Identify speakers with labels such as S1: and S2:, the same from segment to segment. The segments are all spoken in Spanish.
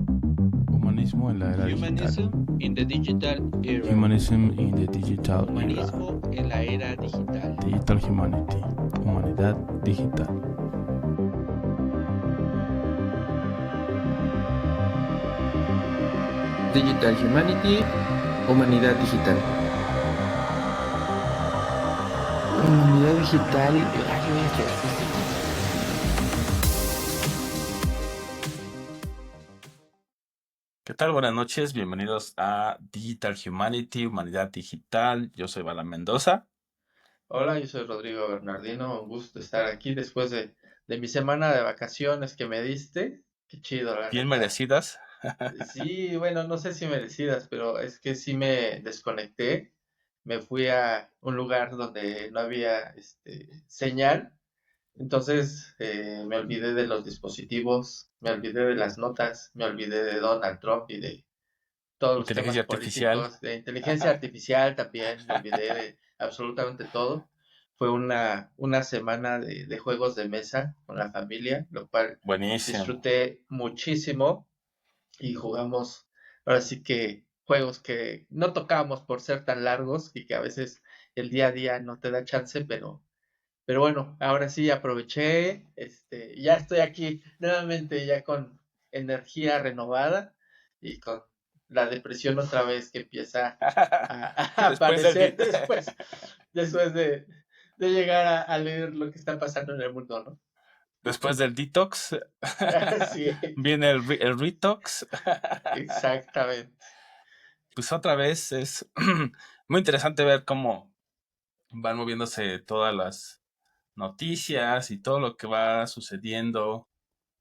S1: Humanismo en la era digital.
S2: Humanism in the digital era.
S1: Humanism in the digital era.
S2: Humanismo en la era digital.
S1: Digital humanity. Humanidad digital.
S3: Digital Humanity, Humanidad Digital. Humanidad Digital.
S1: ¿Qué tal? Buenas noches, bienvenidos a Digital Humanity, Humanidad Digital. Yo soy Bala Mendoza.
S4: Hola, yo soy Rodrigo Bernardino, un gusto estar aquí después de mi semana de vacaciones que me diste. Qué chido, la
S1: Bien
S4: neta.
S1: merecidas.
S4: Sí, bueno, no sé si merecidas, pero es que sí me desconecté. Me fui a un lugar donde no había señal. Entonces me olvidé de los dispositivos, me olvidé de las notas, me olvidé de Donald Trump y de todos los temas
S1: Inteligencia artificial.
S4: políticos, de inteligencia artificial también, me olvidé de absolutamente todo. Fue una semana de juegos de mesa con la familia, lo cual
S1: Buenísimo.
S4: disfruté muchísimo y jugamos, ahora sí que juegos que no tocamos por ser tan largos y que a veces el día a día no te da chance, pero bueno, ahora sí aproveché, ya estoy aquí nuevamente ya con energía renovada y con la depresión otra vez que empieza a
S1: Después del
S4: aparecer después de llegar a leer lo que está pasando en el mundo, ¿no?
S1: después del detox
S4: Sí,
S1: viene el retox.
S4: exactamente.
S1: Pues otra vez es muy interesante ver cómo van moviéndose todas las noticias y todo lo que va sucediendo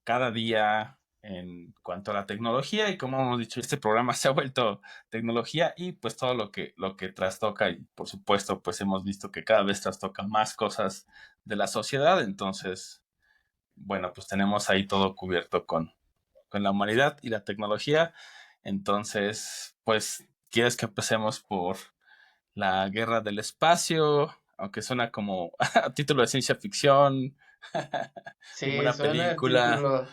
S1: cada día en cuanto a la tecnología. Y como hemos dicho, este programa se ha vuelto tecnología y pues todo lo que trastoca. Y por supuesto, pues hemos visto que cada vez trastoca más cosas de la sociedad. Entonces, bueno, pues tenemos ahí todo cubierto con la humanidad y la tecnología. Entonces, pues, ¿quieres que empecemos por la guerra del espacio? Aunque suena como a título de ciencia ficción, como
S4: Sí,
S1: una película.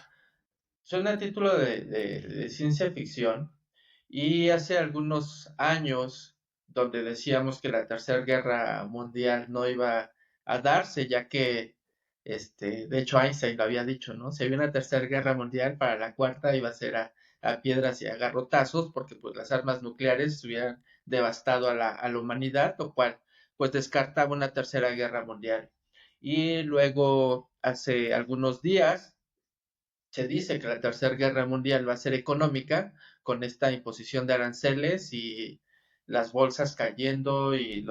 S4: suena a título de ciencia ficción. Y hace algunos años, donde decíamos que la Tercera Guerra Mundial no iba a darse, ya que, de hecho Einstein lo había dicho, ¿no? Si había una Tercera Guerra Mundial, para la cuarta iba a ser a piedras y a garrotazos, porque pues las armas nucleares hubieran devastado a la humanidad, lo cual pues descartaba una Tercera Guerra Mundial. Y luego, hace algunos días, se dice que la Tercera Guerra Mundial va a ser económica con esta imposición de aranceles y las bolsas cayendo y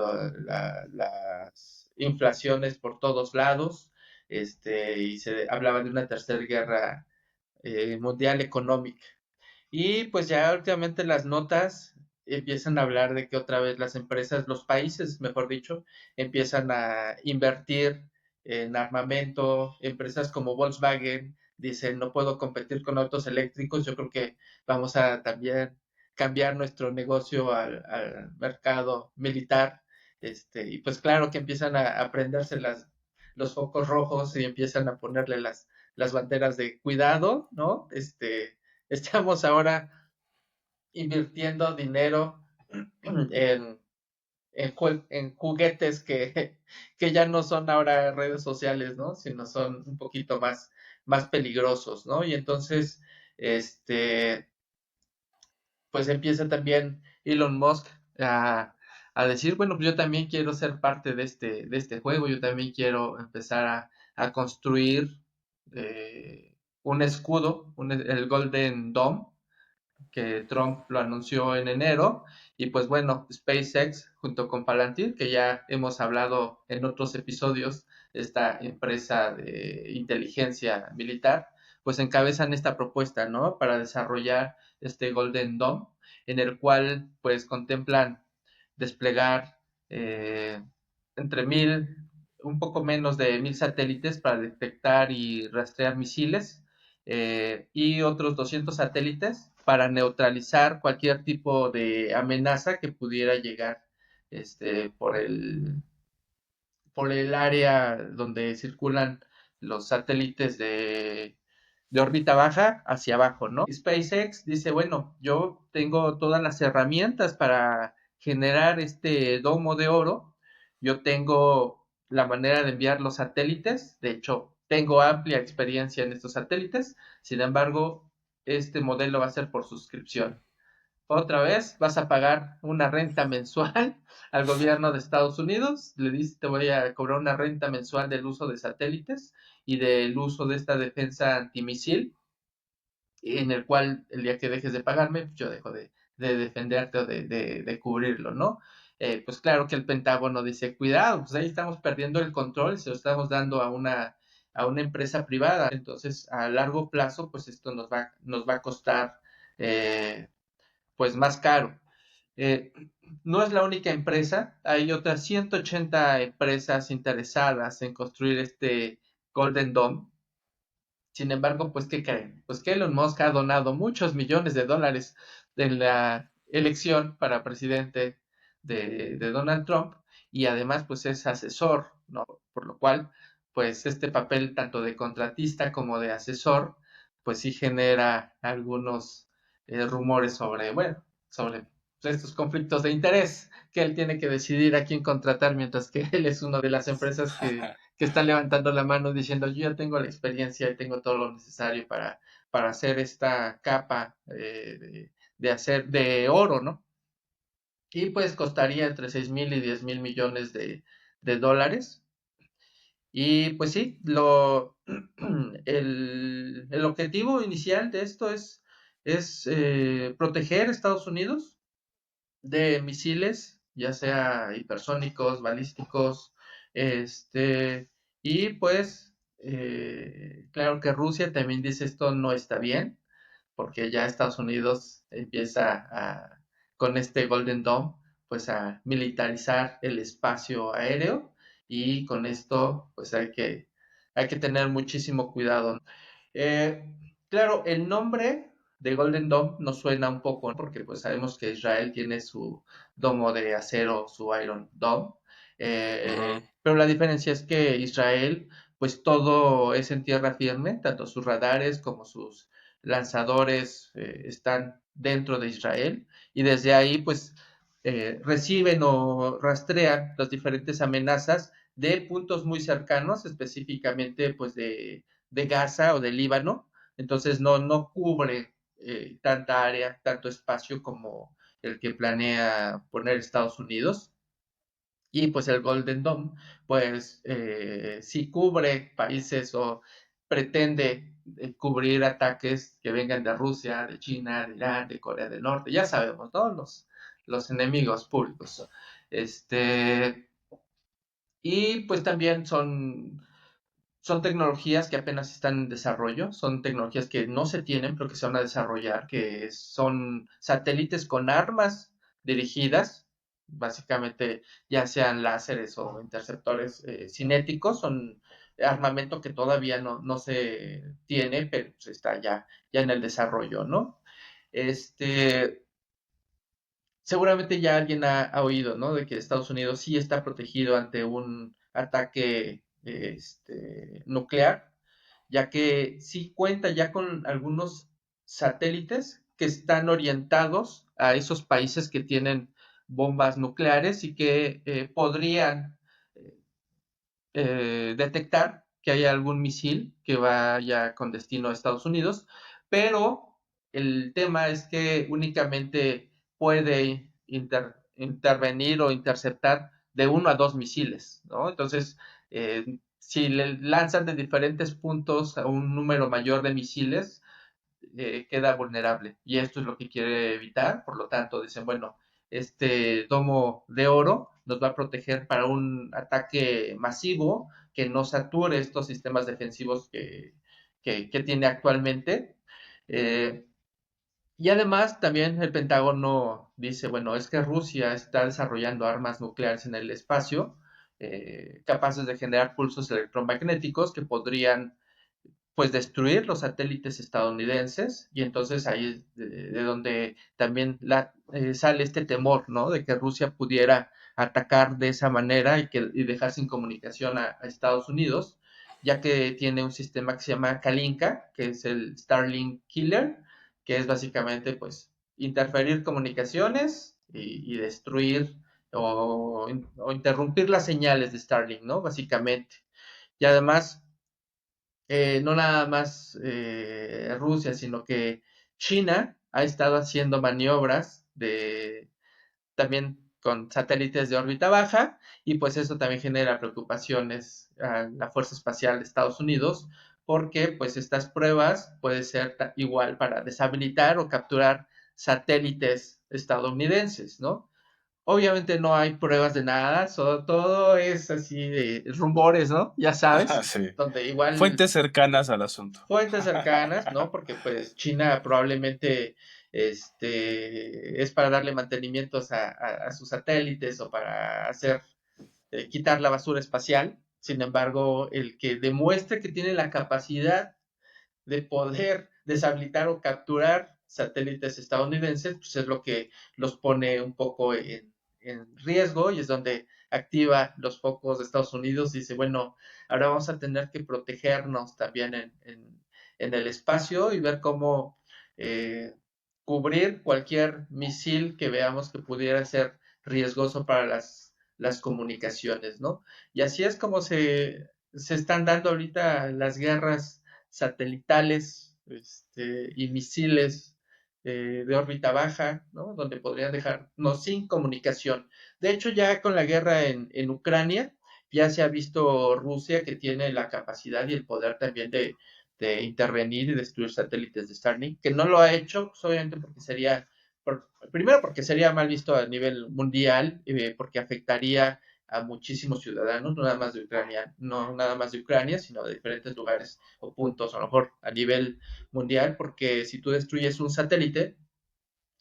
S4: las inflaciones por todos lados, y se hablaba de una Tercera Guerra Mundial económica. Y pues ya últimamente las notas empiezan a hablar de que otra vez las empresas, los países, mejor dicho, empiezan a invertir en armamento. Empresas como Volkswagen dicen, no puedo competir con autos eléctricos, yo creo que vamos a también cambiar nuestro negocio al mercado militar. Y pues claro que empiezan a prenderse los focos rojos y empiezan a ponerle las banderas de cuidado, ¿no? Estamos ahora invirtiendo dinero en, en juguetes que ya no son ahora redes sociales, ¿no? Sino son un poquito más peligrosos, ¿no? Y entonces, este, pues empieza también Elon Musk a decir, bueno, pues yo también quiero ser parte de este juego, yo también quiero empezar a construir un escudo, el Golden Dome, que Trump lo anunció en enero. Y pues bueno, SpaceX junto con Palantir, que ya hemos hablado en otros episodios, esta empresa de inteligencia militar, pues encabezan esta propuesta, ¿no? Para desarrollar este Golden Dome, en el cual pues contemplan desplegar entre un poco menos de 1,000 satélites para detectar y rastrear misiles, y otros 200 satélites para neutralizar cualquier tipo de amenaza que pudiera llegar por por el área donde circulan los satélites de órbita baja hacia abajo, ¿no? SpaceX dice, bueno, yo tengo todas las herramientas para generar este domo de oro, yo tengo la manera de enviar los satélites, de hecho, tengo amplia experiencia en estos satélites, sin embargo, este modelo va a ser por suscripción. Otra vez vas a pagar una renta mensual al gobierno de Estados Unidos. Le dices, te voy a cobrar una renta mensual del uso de satélites y del uso de esta defensa antimisil, en el cual el día que dejes de pagarme, pues yo dejo de defenderte o de cubrirlo, ¿no? Pues claro que el Pentágono dice, cuidado, pues ahí estamos perdiendo el control, se lo estamos dando a una empresa privada. Entonces, a largo plazo, pues esto nos va a costar pues más caro. Eh, no es la única empresa, hay otras 180 empresas interesadas en construir este Golden Dome. Sin embargo, pues, ¿qué creen? Pues que Elon Musk ha donado muchos millones de dólares en la elección para presidente de Donald Trump y además, pues, es asesor, ¿no? Por lo cual, pues, este papel tanto de contratista como de asesor, pues sí genera algunos rumores sobre, bueno, sobre estos conflictos de interés que él tiene que decidir a quién contratar, mientras que él es una de las empresas que están levantando la mano diciendo yo ya tengo la experiencia y tengo todo lo necesario para hacer esta capa de hacer de oro, ¿no? Y pues costaría entre 6,000 y 10,000 millones de dólares. Y pues sí, el objetivo inicial de esto es proteger a Estados Unidos de misiles, ya sea hipersónicos, balísticos, y pues, claro que Rusia también dice esto no está bien, porque ya Estados Unidos empieza con este Golden Dome, pues a militarizar el espacio aéreo y con esto, pues hay que tener muchísimo cuidado. Eh, claro, el nombre de Golden Dome nos suena un poco, ¿no? Porque pues sabemos que Israel tiene su domo de acero, su Iron Dome,
S1: Ujú.
S4: pero la diferencia es que Israel, pues todo es en tierra firme, tanto sus radares como sus lanzadores están dentro de Israel y desde ahí pues reciben o rastrean las diferentes amenazas de puntos muy cercanos, específicamente pues de Gaza o de Líbano, entonces no cubre tanta área, tanto espacio como el que planea poner Estados Unidos. Y pues el Golden Dome, pues sí cubre países o pretende cubrir ataques que vengan de Rusia, de China, de Irán, de Corea del Norte, ya sabemos, todos los enemigos públicos. Este, y pues también son tecnologías que apenas están en desarrollo, son tecnologías que no se tienen, pero que se van a desarrollar, que son satélites con armas dirigidas, básicamente ya sean láseres o interceptores cinéticos, son armamento que todavía no se tiene, pero pues está ya en el desarrollo, ¿no? Este, seguramente ya alguien ha oído, ¿no? De que Estados Unidos sí está protegido ante un ataque nuclear, ya que sí cuenta ya con algunos satélites que están orientados a esos países que tienen bombas nucleares y que podrían detectar que hay algún misil que vaya con destino a Estados Unidos, pero el tema es que únicamente puede intervenir o interceptar de 1 a 2 misiles, ¿no? Entonces, si le lanzan de diferentes puntos a un número mayor de misiles, queda vulnerable. Y esto es lo que quiere evitar. Por lo tanto, dicen, bueno, este domo de oro nos va a proteger para un ataque masivo que no sature estos sistemas defensivos que tiene actualmente. Eh, y además también el Pentágono dice, bueno, es que Rusia está desarrollando armas nucleares en el espacio, capaces de generar pulsos electromagnéticos que podrían pues destruir los satélites estadounidenses y entonces ahí es de donde también sale este temor, ¿no? De que Rusia pudiera atacar de esa manera y dejar sin comunicación a Estados Unidos. ya que tiene un sistema que se llama Kalinka, que es el Starlink Killer, que es básicamente pues interferir comunicaciones y destruir o interrumpir las señales de Starlink, ¿no? Básicamente. Y además, no nada más Rusia, sino que China ha estado haciendo maniobras de también con satélites de órbita baja, y pues eso también genera preocupaciones a la Fuerza Espacial de Estados Unidos, porque pues estas pruebas pueden ser igual para deshabilitar o capturar satélites estadounidenses, ¿no? Obviamente no hay pruebas de nada, todo es así de rumores, ¿no? Ya sabes,
S1: Sí.
S4: donde igual
S1: Fuentes cercanas al asunto.
S4: fuentes cercanas, ¿no? Porque pues China probablemente es para darle mantenimientos a sus satélites o para hacer quitar la basura espacial. Sin embargo, el que demuestre que tiene la capacidad de poder deshabilitar o capturar satélites estadounidenses, pues es lo que los pone un poco en riesgo, y es donde activa los focos de Estados Unidos y dice, bueno, ahora vamos a tener que protegernos también en el espacio y ver cómo eh, cubrir cualquier misil que veamos que pudiera ser riesgoso para las comunicaciones, ¿no? Y así es como se están dando ahorita las guerras satelitales y misiles de órbita baja, ¿no? Donde podrían dejarnos sin comunicación. De hecho, ya con la guerra en Ucrania, ya se ha visto Rusia que tiene la capacidad y el poder también de intervenir y destruir satélites de Starlink, que no lo ha hecho, pues, obviamente porque primero porque sería mal visto a nivel mundial, porque afectaría a muchísimos ciudadanos, no nada más de Ucrania, no nada más de Ucrania, sino de diferentes lugares o puntos, a lo mejor a nivel mundial, porque si tú destruyes un satélite,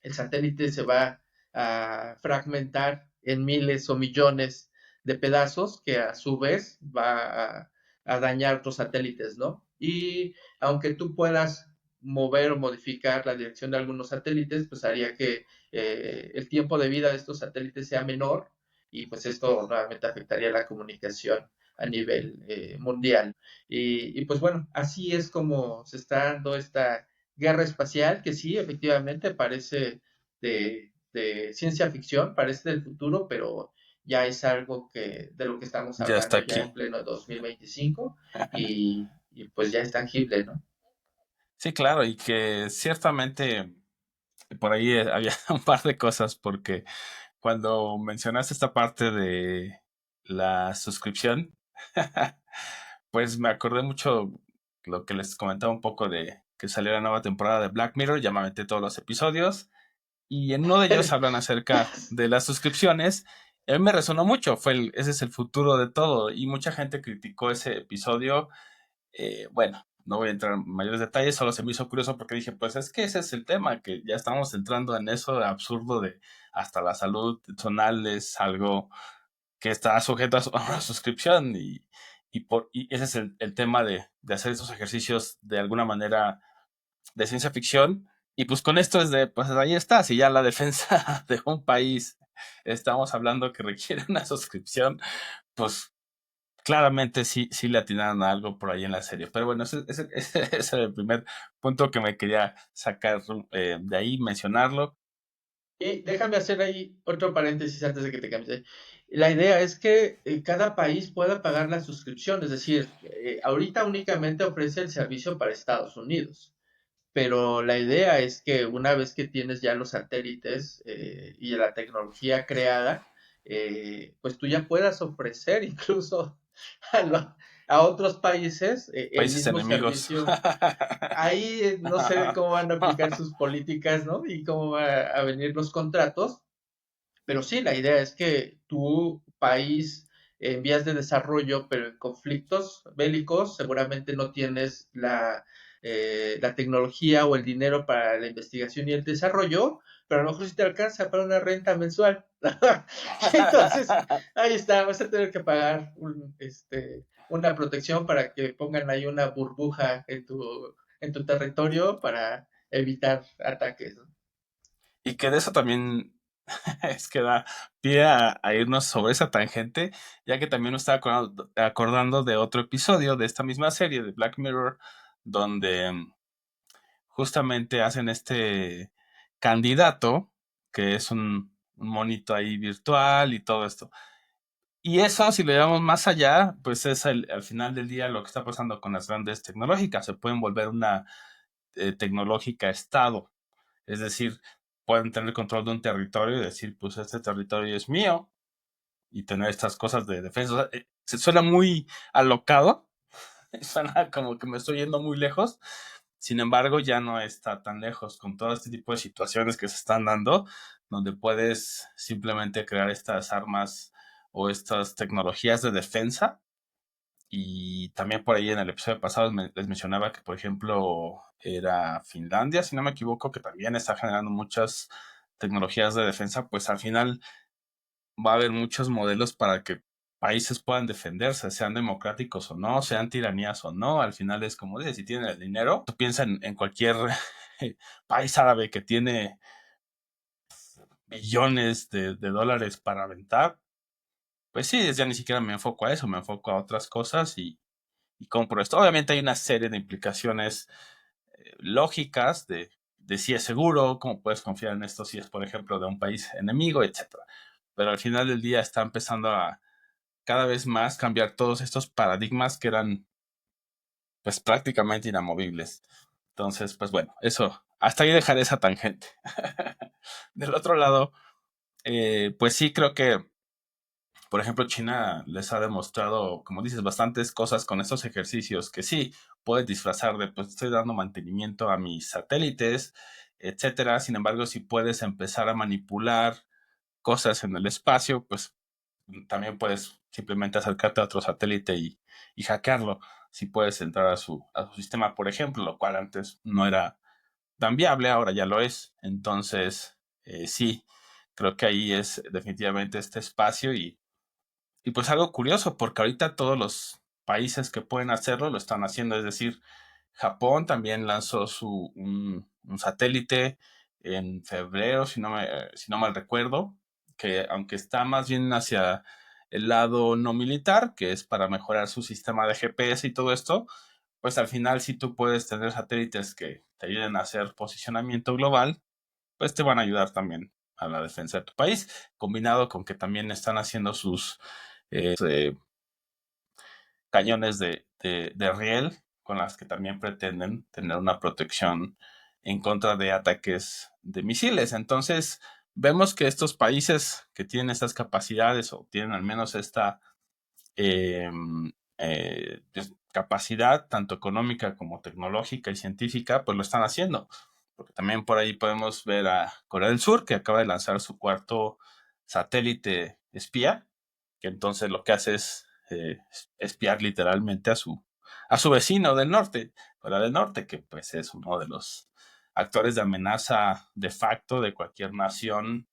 S4: el satélite se va a fragmentar en miles o millones de pedazos que a su vez va a dañar otros satélites, ¿no? Y aunque tú puedas mover o modificar la dirección de algunos satélites, pues haría que el tiempo de vida de estos satélites sea menor, y pues esto nuevamente afectaría la comunicación a nivel mundial. Pues bueno, así es como se está dando esta guerra espacial, que sí, efectivamente parece de ciencia ficción, parece del futuro, pero ya es algo de lo que estamos
S1: Ya está
S4: hablando ya en
S1: aquí.
S4: pleno 2025, y pues ya es tangible, ¿no?
S1: Sí, claro, y que ciertamente por ahí había un par de cosas, porque cuando mencionaste esta parte de la suscripción, pues me acordé mucho lo que les comentaba un poco de que salió la nueva temporada de Black Mirror, ya me aventé todos los episodios, y en uno de ellos hablan acerca de las suscripciones. A mí me resonó mucho, ese es el futuro de todo, y mucha gente criticó ese episodio. Bueno, no voy a entrar en mayores detalles, solo se me hizo curioso porque dije, pues es que ese es el tema, que ya estamos entrando en eso absurdo de hasta la salud personal es algo que está sujeto a una suscripción, y ese es el tema de hacer esos ejercicios de alguna manera de ciencia ficción. Y pues con esto pues ahí está, si ya la defensa de un país estamos hablando que requiere una suscripción, pues claramente sí le atinaron a algo por ahí en la serie. Pero bueno, ese es el primer punto que me quería sacar de ahí, mencionarlo.
S4: Y déjame hacer ahí otro paréntesis antes de que te cambies. La idea es que cada país pueda pagar la suscripción, es decir, ahorita únicamente ofrece el servicio para Estados Unidos, pero la idea es que una vez que tienes ya los satélites y la tecnología creada, pues tú ya puedas ofrecer incluso a, a otros países el
S1: Países
S4: mismo
S1: enemigos.
S4: servicio. Ahí no sé cómo van a aplicar sus políticas, ¿no? Y cómo van a venir los contratos, pero sí, la idea es que tu país en vías de desarrollo, pero en conflictos bélicos, seguramente no tienes la tecnología o el dinero para la investigación y el desarrollo, pero a lo mejor sí te alcanza para una renta mensual. Entonces, ahí está, vas a tener que pagar una protección para que pongan ahí una burbuja en tu territorio para evitar ataques, ¿no?
S1: Y que de eso también es que da pie a irnos sobre esa tangente, ya que también me estaba acordando de otro episodio de esta misma serie de Black Mirror, donde justamente hacen este candidato, que es un monito ahí virtual y todo esto. Y eso, si lo llevamos más allá, pues es al final del día lo que está pasando con las grandes tecnológicas. Se pueden volver una tecnológica estado. Es decir, pueden tener control de un territorio y decir, pues este territorio es mío y tener estas cosas de defensa. O sea, se suena muy alocado, suena como que me estoy yendo muy lejos. Sin embargo, ya no está tan lejos con todo este tipo de situaciones que se están dando, donde puedes simplemente crear estas armas o estas tecnologías de defensa. Y también por ahí en el episodio pasado les mencionaba que, por ejemplo, era Finlandia, si no me equivoco, que también está generando muchas tecnologías de defensa. Pues al final va a haber muchos modelos para que países puedan defenderse, sean democráticos o no, sean tiranías o no. Al final es como dices, si tienen el dinero, tú piensas en cualquier país árabe que tiene billones de dólares para aventar. Pues sí, ya ni siquiera me enfoco a eso, me enfoco a otras cosas y compro esto. Obviamente hay una serie de implicaciones lógicas de si es seguro, cómo puedes confiar en esto si es, por ejemplo, de un país enemigo, etcétera. Pero al final del día está empezando a cada vez más cambiar todos estos paradigmas que eran pues prácticamente inamovibles. Entonces, pues bueno, eso, hasta ahí dejaré esa tangente. Del otro lado, pues sí creo que, por ejemplo, China les ha demostrado, como dices, bastantes cosas con estos ejercicios que sí, puedes disfrazar de, pues estoy dando mantenimiento a mis satélites, etcétera. Sin embargo, si puedes empezar a manipular cosas en el espacio, pues también puedes simplemente acercarte a otro satélite y hackearlo. Si puedes entrar a su sistema, por ejemplo, lo cual antes no era tan viable, ahora ya lo es. Entonces, sí, creo que ahí es definitivamente este espacio y pues algo curioso, porque ahorita todos los países que pueden hacerlo lo están haciendo. Es decir, Japón también lanzó un satélite en febrero, si no mal recuerdo, que aunque está más bien hacia el lado no militar, que es para mejorar su sistema de GPS y todo esto, pues al final si tú puedes tener satélites que te ayuden a hacer posicionamiento global, pues te van a ayudar también a la defensa de tu país, combinado con que también están haciendo sus cañones de riel con las que también pretenden tener una protección en contra de ataques de misiles. Entonces, vemos que estos países que tienen estas capacidades o tienen al menos esta eh, capacidad, tanto económica como tecnológica y científica, pues lo están haciendo. Porque también por ahí podemos ver a Corea del Sur, que acaba de lanzar su cuarto satélite espía, que entonces lo que hace es espiar literalmente a su vecino del norte, Corea del Norte, que pues es uno de los actores de amenaza de facto de cualquier nación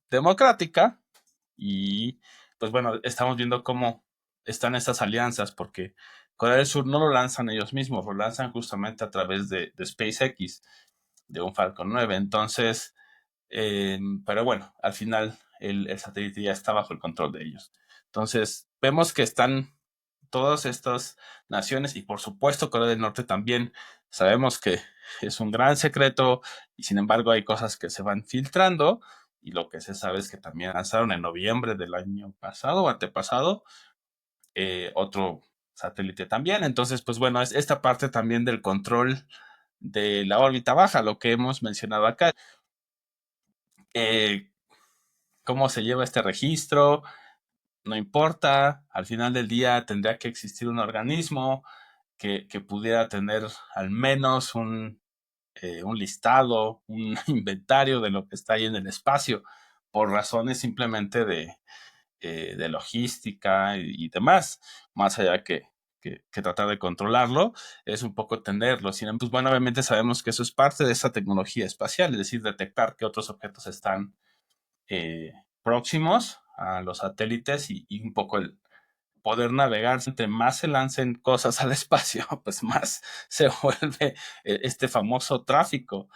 S1: democrática. Y pues bueno, estamos viendo cómo están estas alianzas, porque Corea del Sur no lo lanzan ellos mismos, lo lanzan justamente a través de SpaceX, de un Falcon 9. Entonces, pero bueno, al final el satélite ya está bajo el control de ellos. Entonces, vemos que están todas estas naciones y por supuesto Corea del Norte también. Sabemos que es un gran secreto y sin embargo hay cosas que se van filtrando y lo que se sabe es que también lanzaron en noviembre del año pasado o antepasado otro satélite también. Entonces, pues bueno, es esta parte también del control de la órbita baja, lo que hemos mencionado acá. Eh, ¿Cómo se lleva este registro? No importa, al final del día tendría que existir un organismo que pudiera tener al menos un listado, un inventario de lo que está ahí en el espacio, por razones simplemente de logística y demás, más allá que tratar de controlarlo, es un poco tenerlo. Pues bueno, obviamente sabemos que eso es parte de esa tecnología espacial, es decir, detectar que otros objetos están próximos a los satélites y un poco el poder navegar. Entre más se lancen cosas al espacio, pues más se vuelve este famoso tráfico.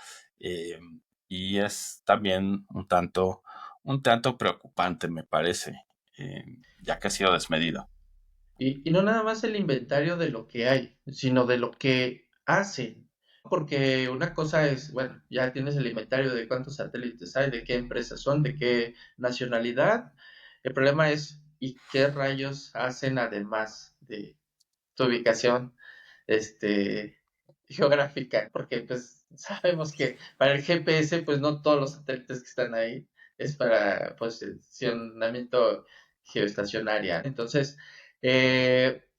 S1: y es también un tanto preocupante, me parece, ya que ha sido desmedido.
S4: Y no nada más el inventario de lo que hay, sino de lo que hacen. Porque una cosa es, bueno, ya tienes el inventario de cuántos satélites hay, de qué empresas son, de qué nacionalidad. El problema es, ¿y qué rayos hacen además de tu ubicación, este, geográfica? Porque pues sabemos que para el GPS, pues no todos los satélites que están ahí es para posicionamiento geoestacionaria. Entonces,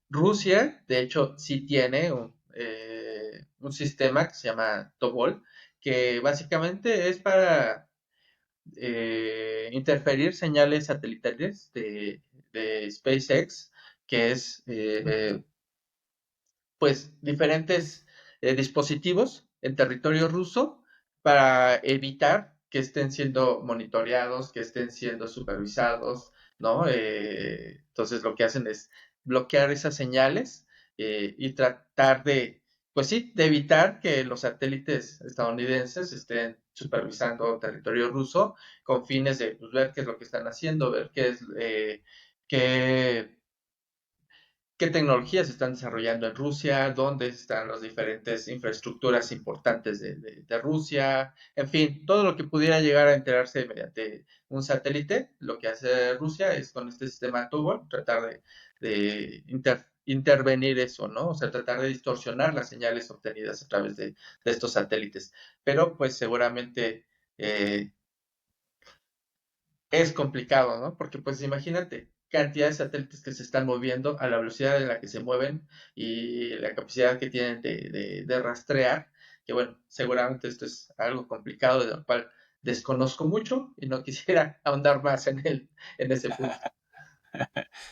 S4: Rusia, de hecho, sí tiene un sistema que se llama Tobol, que básicamente es para interferir señales satelitales de SpaceX, que es pues diferentes dispositivos en territorio ruso para evitar que estén siendo monitoreados, que estén siendo supervisados, ¿no? Entonces lo que hacen es bloquear esas señales y tratar de, pues sí, de evitar que los satélites estadounidenses estén supervisando territorio ruso con fines de pues, ver qué es lo que están haciendo, ver qué qué tecnologías se están desarrollando en Rusia, dónde están las diferentes infraestructuras importantes de Rusia, en fin, todo lo que pudiera llegar a enterarse mediante un satélite, lo que hace Rusia es con este sistema Tubol tratar de intervenir eso, ¿no? O sea, tratar de distorsionar las señales obtenidas a través de estos satélites. Pero pues seguramente eh, es complicado, ¿no? Porque pues imagínate, cantidad de satélites que se están moviendo a la velocidad en la que se mueven y la capacidad que tienen de rastrear, que bueno, seguramente esto es algo complicado de lo cual desconozco mucho y no quisiera ahondar más en ese punto.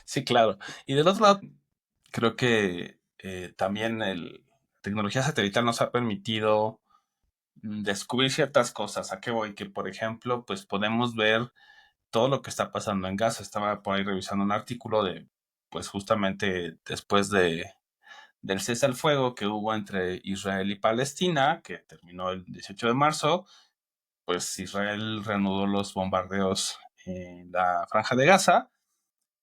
S1: Sí, claro. Y del otro lado, creo que también tecnología satelital nos ha permitido descubrir ciertas cosas. ¿A qué voy? Que, por ejemplo, pues podemos ver todo lo que está pasando en Gaza. Estaba por ahí revisando un artículo de, pues justamente después del cese al fuego que hubo entre Israel y Palestina, que terminó el 18 de marzo, pues Israel reanudó los bombardeos en la franja de Gaza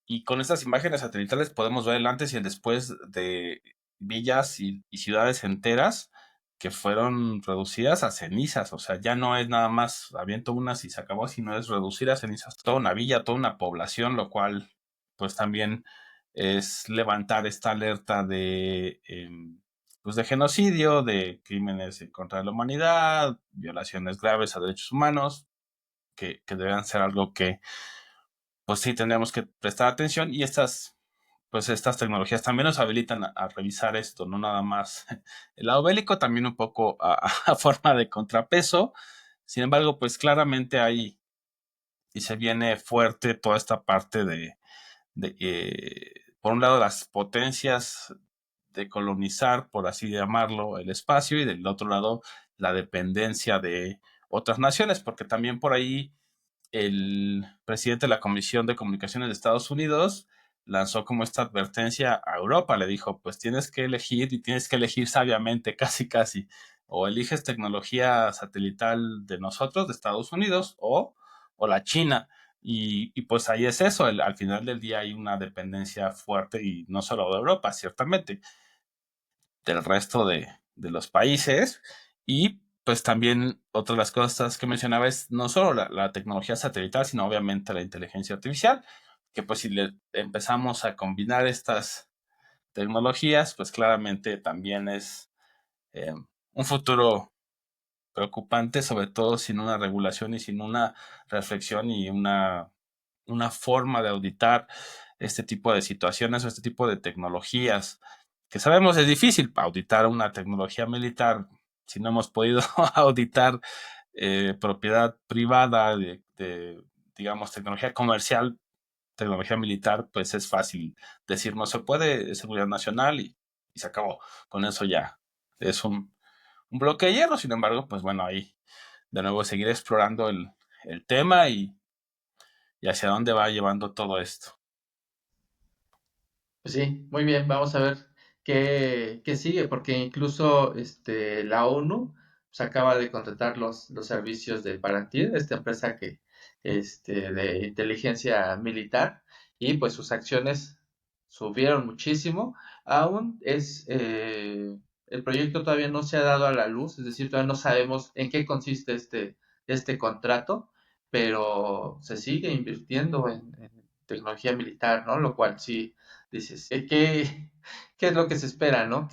S1: y con estas imágenes satelitales podemos ver el antes y el después de villas y ciudades enteras que fueron reducidas a cenizas. O sea, ya no es nada más aviento unas y se acabó, sino es reducir a cenizas toda una villa, toda una población, lo cual pues también es levantar esta alerta pues de genocidio, de crímenes contra la humanidad, violaciones graves a derechos humanos, que deben ser algo que pues sí tendríamos que prestar atención y pues estas tecnologías también nos habilitan a revisar esto, no nada más el lado bélico, también un poco a forma de contrapeso. Sin embargo, pues claramente hay y se viene fuerte toda esta parte por un lado, las potencias de colonizar, por así llamarlo, el espacio y del otro lado, la dependencia de otras naciones, porque también por ahí el presidente de la Comisión de Comunicaciones de Estados Unidos lanzó como esta advertencia a Europa, le dijo, pues tienes que elegir y tienes que elegir sabiamente, casi casi, o eliges tecnología satelital de nosotros, de Estados Unidos, o la China. Pues ahí es eso, al final del día hay una dependencia fuerte y no solo de Europa, ciertamente, del resto de los países. Y pues también otra de las cosas que mencionaba es no solo la tecnología satelital, sino obviamente la inteligencia artificial, que pues si le empezamos a combinar estas tecnologías, pues claramente también es un futuro preocupante, sobre todo sin una regulación y sin una reflexión y una forma de auditar este tipo de situaciones o este tipo de tecnologías, que sabemos es difícil auditar una tecnología militar si no hemos podido auditar propiedad privada digamos, tecnología comercial, tecnología militar, pues es fácil decir no se puede, es seguridad nacional y se acabó. Con eso ya es un bloque de hierro, sin embargo, pues bueno, ahí de nuevo seguir explorando el tema y hacia dónde va llevando todo esto.
S4: Pues sí, muy bien, vamos a ver qué sigue, porque incluso la ONU pues acaba de contratar los servicios de Palantir, esta empresa de inteligencia militar, y pues sus acciones subieron muchísimo. Aún el proyecto todavía no se ha dado a la luz, es decir, todavía no sabemos en qué consiste este contrato, pero se sigue invirtiendo en tecnología militar, ¿no? Lo cual sí dices, ¿qué es lo que se espera, ¿no?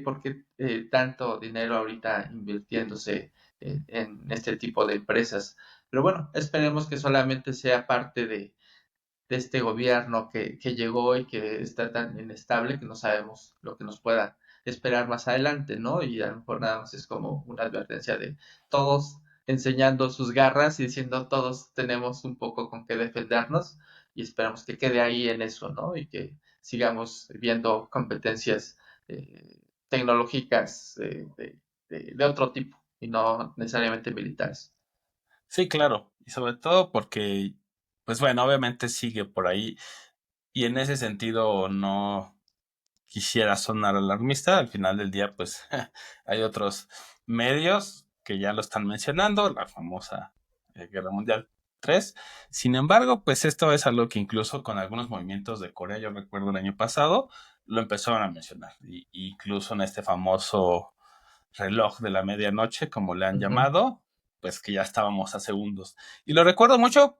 S4: ¿Por qué tanto dinero ahorita invirtiéndose en este tipo de empresas? Pero bueno, esperemos que solamente sea parte de este gobierno que llegó y que está tan inestable que no sabemos lo que nos pueda esperar más adelante, ¿no? Y a lo mejor nada más es como una advertencia de todos enseñando sus garras y diciendo todos tenemos un poco con qué defendernos y esperamos que quede ahí en eso, ¿no? Y que sigamos viendo competencias tecnológicas de otro tipo y no necesariamente militares.
S1: Sí, claro. Y sobre todo porque, pues bueno, obviamente sigue por ahí. Y en ese sentido no quisiera sonar alarmista. Al final del día, pues hay otros medios que ya lo están mencionando, la famosa Guerra Mundial 3. Sin embargo, pues esto es algo que incluso con algunos movimientos de Corea, yo recuerdo el año pasado, lo empezaron a mencionar. Incluso en este famoso reloj de la medianoche, como le han
S4: Ujú.
S1: llamado, pues que ya estábamos a segundos. Y lo recuerdo mucho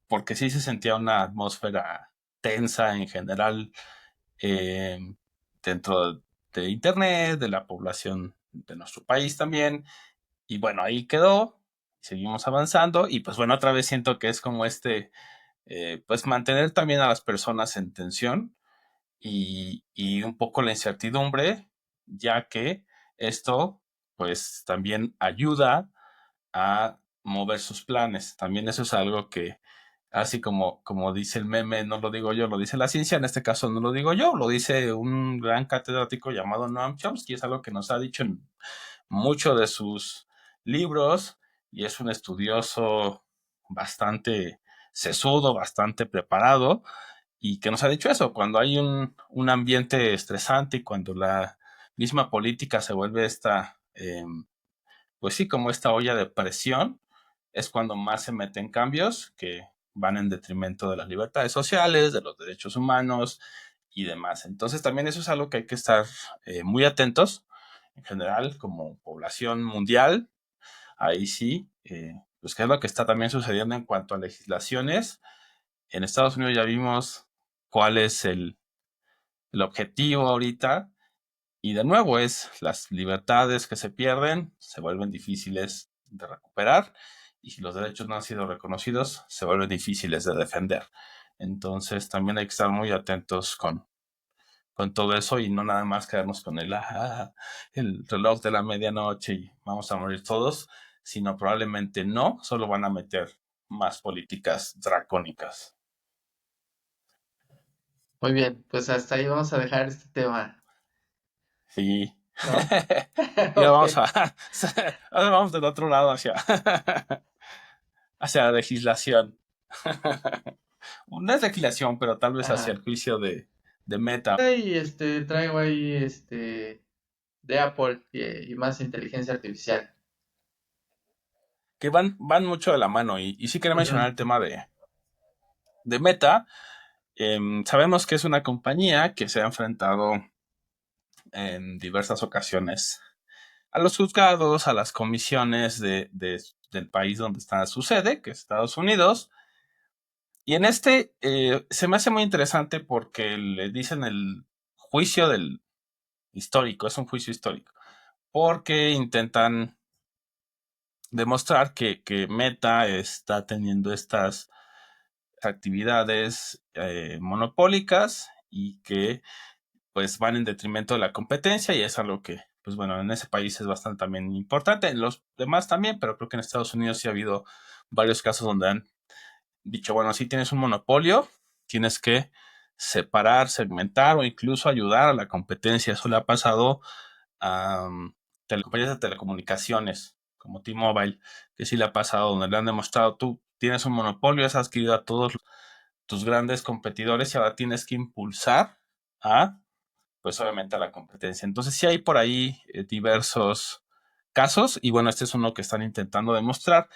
S1: porque sí se sentía una atmósfera tensa en general eh, dentro de Internet, de la población de nuestro país también. Y bueno, ahí quedó, seguimos avanzando y pues bueno, otra vez siento que es como pues mantener también a las personas en tensión y un poco la incertidumbre, ya que esto pues también ayuda a mover sus planes. También eso es algo que, así como dice el meme, no lo digo yo, lo dice la ciencia, en este caso no lo digo yo, lo dice un gran catedrático llamado Noam Chomsky, es algo que nos ha dicho en muchos de sus libros y es un estudioso bastante sesudo, bastante preparado y que nos ha dicho eso, cuando hay un ambiente estresante y cuando la misma política se vuelve pues sí, como esta olla de presión, es cuando más se meten cambios que van en detrimento de las libertades sociales, de los derechos humanos y demás. Entonces también eso es algo que hay que estar muy atentos en general como población mundial. Ahí sí, pues qué es lo que está también sucediendo en cuanto a legislaciones. En Estados Unidos ya vimos cuál es el objetivo ahorita y de nuevo es las libertades que se pierden, se vuelven difíciles de recuperar y si los derechos no han sido reconocidos, se vuelven difíciles de defender. Entonces también hay que estar muy atentos con todo eso y no nada más quedarnos con el reloj de la medianoche y vamos a morir todos, sino probablemente no, solo van a meter más políticas dracónicas.
S4: Muy bien, pues hasta ahí vamos a dejar este tema,
S1: Sí.
S4: ¿no?
S1: Y ahora
S4: Ok.
S1: ahora vamos del otro lado hacia la legislación. No es legislación, pero tal vez hacia
S4: Ajá.
S1: el juicio de Meta,
S4: Y traigo ahí de Apple y más inteligencia artificial.
S1: que van mucho de la mano. Y sí quería mencionar
S4: Ujú.
S1: el tema de Meta. Sabemos que es una compañía que se ha enfrentado en diversas ocasiones a los juzgados, a las comisiones del país donde está su sede, que es Estados Unidos. Y en se me hace muy interesante porque le dicen el juicio del histórico, es un juicio histórico, porque intentan demostrar que Meta está teniendo estas actividades monopólicas y que pues van en detrimento de la competencia y es algo que, pues bueno, en ese país es bastante también importante, en los demás también, pero creo que en Estados Unidos sí ha habido varios casos donde han dicho, bueno, si tienes un monopolio, tienes que separar, segmentar o incluso ayudar a la competencia. Eso le ha pasado a compañías de telecomunicaciones como T-Mobile, que sí le ha pasado, donde le han demostrado, tú tienes un monopolio, has adquirido a todos tus grandes competidores y ahora tienes que impulsar a, pues obviamente a la competencia. Entonces sí hay por ahí diversos casos, y bueno, este es uno que están intentando demostrar.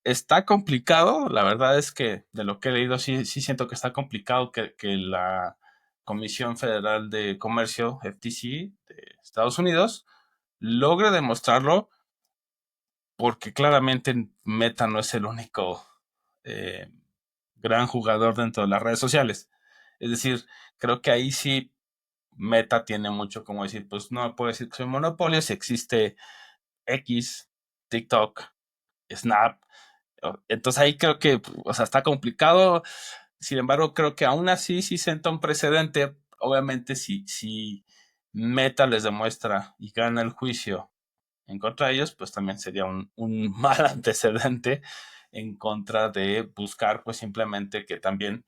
S1: Está complicado, la verdad es que de lo que he leído sí siento que está complicado que la Comisión Federal de Comercio, FTC, de Estados Unidos, logre demostrarlo, porque claramente Meta no es el único eh, gran jugador dentro de las redes sociales. Es decir, creo que ahí sí Meta tiene mucho como decir, pues no puedo decir que soy monopolio si existe X, TikTok, Snap. Entonces ahí creo que, o sea, está complicado. Sin embargo, creo que aún así sí senta un precedente. Obviamente, si Meta les demuestra y gana el juicio en contra de ellos, pues también sería un mal antecedente en contra de buscar, pues simplemente que también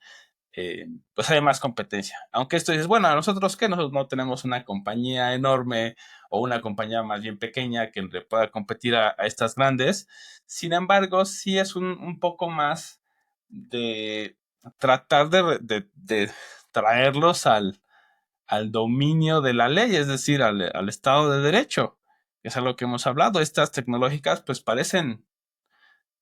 S1: pues hay más competencia. Aunque esto dices, bueno, a nosotros que nosotros no tenemos una compañía enorme o una compañía más bien pequeña que le pueda competir a estas grandes. Sin embargo, sí es un poco más de tratar de traerlos al dominio de la ley, es decir, al Estado de Derecho, que es algo que hemos hablado. Estas tecnológicas pues parecen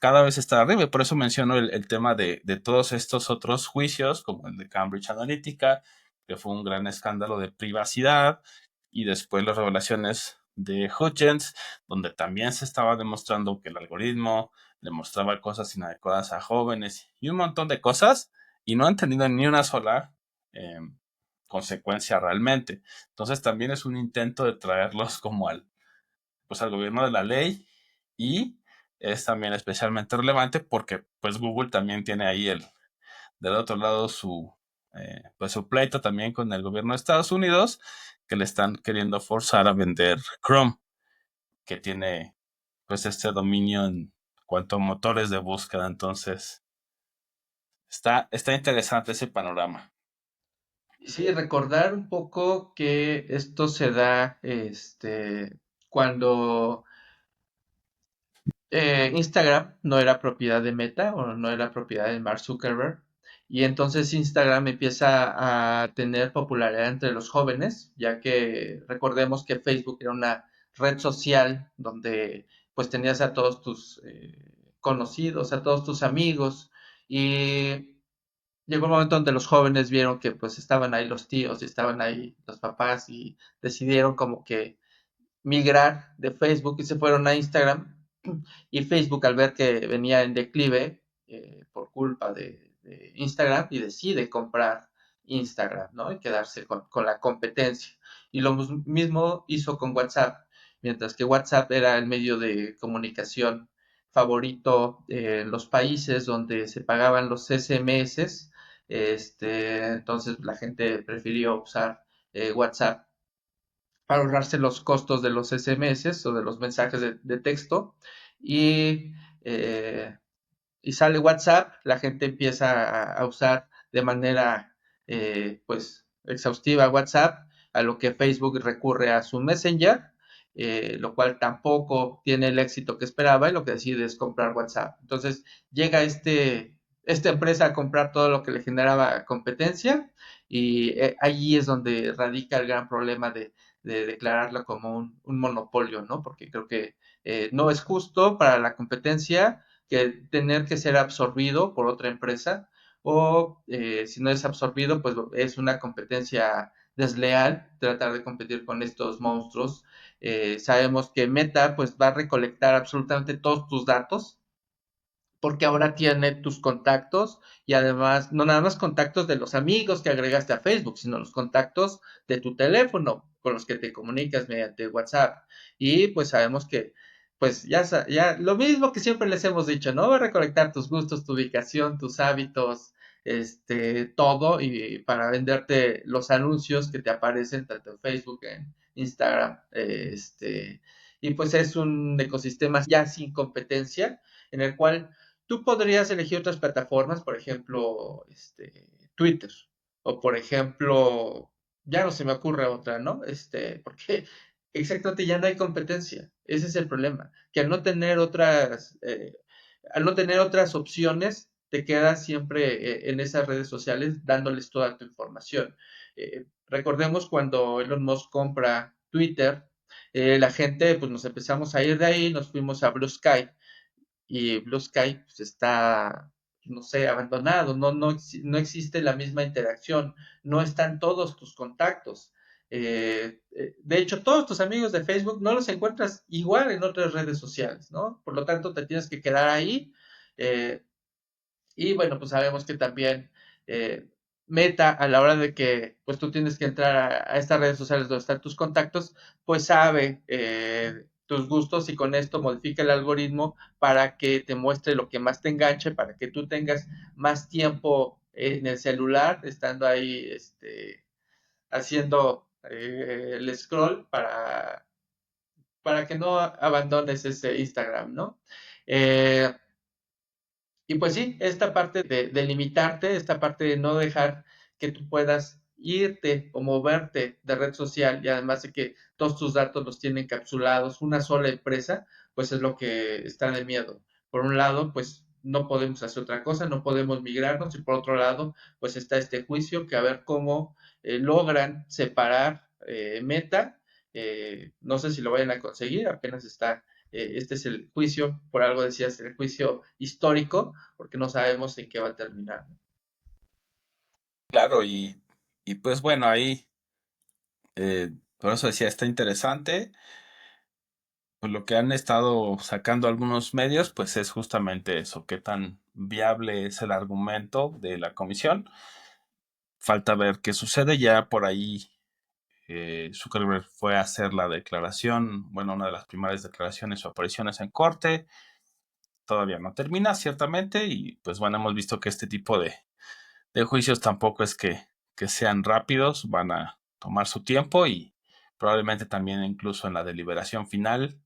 S1: cada vez estar arriba. Y por eso menciono el tema de todos estos otros juicios, como el de Cambridge Analytica, que fue un gran escándalo de privacidad, y después las revelaciones de Hutchins, donde también se estaba demostrando que el algoritmo le mostraba cosas inadecuadas a jóvenes y un montón de cosas, y no han tenido ni una sola eh, consecuencia realmente. Entonces también es un intento de traerlos como pues al gobierno de la ley, y es también especialmente relevante porque pues Google también tiene ahí del otro lado pues su pleito también con el gobierno de Estados Unidos, que le están queriendo forzar a vender Chrome, que tiene pues este dominio en cuanto a motores de búsqueda. Entonces está interesante ese panorama.
S4: Sí, recordar un poco que esto se da cuando Instagram no era propiedad de Meta o no era propiedad de Mark Zuckerberg. Y entonces Instagram empieza a tener popularidad entre los jóvenes, ya que recordemos que Facebook era una red social donde pues tenías a todos tus conocidos, a todos tus amigos, y llegó un momento donde los jóvenes vieron que pues estaban ahí los tíos y estaban ahí los papás y decidieron como que migrar de Facebook y se fueron a Instagram. Y Facebook, al ver que venía en declive por culpa de Instagram, y decide comprar Instagram, ¿no? Y quedarse con la competencia. Y lo mismo hizo con WhatsApp, mientras que WhatsApp era el medio de comunicación favorito en los países donde se pagaban los SMS. Entonces la gente prefirió usar WhatsApp para ahorrarse los costos de los SMS o de los mensajes de texto. Y, eh, y sale WhatsApp, la gente empieza a usar de manera pues exhaustiva WhatsApp, a lo que Facebook recurre a su Messenger, lo cual tampoco tiene el éxito que esperaba, y lo que decide es comprar WhatsApp. Entonces llega esta empresa a comprar todo lo que le generaba competencia, y allí es donde radica el gran problema de declararla como un monopolio, ¿no? Porque creo que no es justo para la competencia que tener que ser absorbido por otra empresa, o si no es absorbido, pues es una competencia desleal tratar de competir con estos monstruos. Sabemos que Meta pues va a recolectar absolutamente todos tus datos, porque ahora tiene tus contactos, y además no nada más contactos de los amigos que agregaste a Facebook, sino los contactos de tu teléfono con los que te comunicas mediante WhatsApp. Y pues sabemos que pues ya lo mismo que siempre les hemos dicho, ¿no? Va a recolectar tus gustos, tu ubicación, tus hábitos, todo, y para venderte los anuncios que te aparecen tanto en Facebook, en Instagram, y pues es un ecosistema ya sin competencia, en el cual tú podrías elegir otras plataformas, por ejemplo, Twitter, o por ejemplo, ya no se me ocurre otra, ¿no? Porque exactamente ya no hay competencia. Ese es el problema, que al no tener otras opciones, te quedas siempre en esas redes sociales dándoles toda tu información. Recordemos cuando Elon Musk compra Twitter, la gente, pues nos empezamos a ir de ahí, nos fuimos a Blue Sky, y Blue Sky pues, está, no sé, abandonado, no existe la misma interacción, no están todos tus contactos. De hecho, todos tus amigos de Facebook no los encuentras igual en otras redes sociales, ¿no? Por lo tanto, te tienes que quedar ahí. eh, y bueno, pues sabemos que también eh, Meta, a la hora de que pues tú tienes que entrar a estas redes sociales donde están tus contactos, pues sabe tus gustos y con esto modifica el algoritmo para que te muestre lo que más te enganche, para que tú tengas más tiempo en el celular, estando ahí haciendo el scroll para que no abandones ese Instagram, ¿no? Eh, y pues sí, esta parte de limitarte, esta parte de no dejar que tú puedas irte o moverte de red social y además de que todos tus datos los tienen encapsulados una sola empresa, pues es lo que está de miedo. Por un lado, pues no podemos hacer otra cosa, no podemos migrarnos y por otro lado, pues está este juicio que a ver cómo logran separar Meta. No sé si lo vayan a conseguir, apenas está este es el juicio, por algo decías, el juicio histórico, porque no sabemos en qué va a terminar.
S1: Claro, y pues bueno, ahí, por eso decía, está interesante. Pues lo que han estado sacando algunos medios, pues es justamente eso, qué tan viable es el argumento de la comisión. Falta ver qué sucede. Ya por ahí Zuckerberg fue a hacer la declaración, bueno, una de las primeras declaraciones o apariciones en corte. Todavía no termina, ciertamente, y pues bueno, hemos visto que este tipo de juicios tampoco es que sean rápidos, van a tomar su tiempo y probablemente también incluso en la deliberación final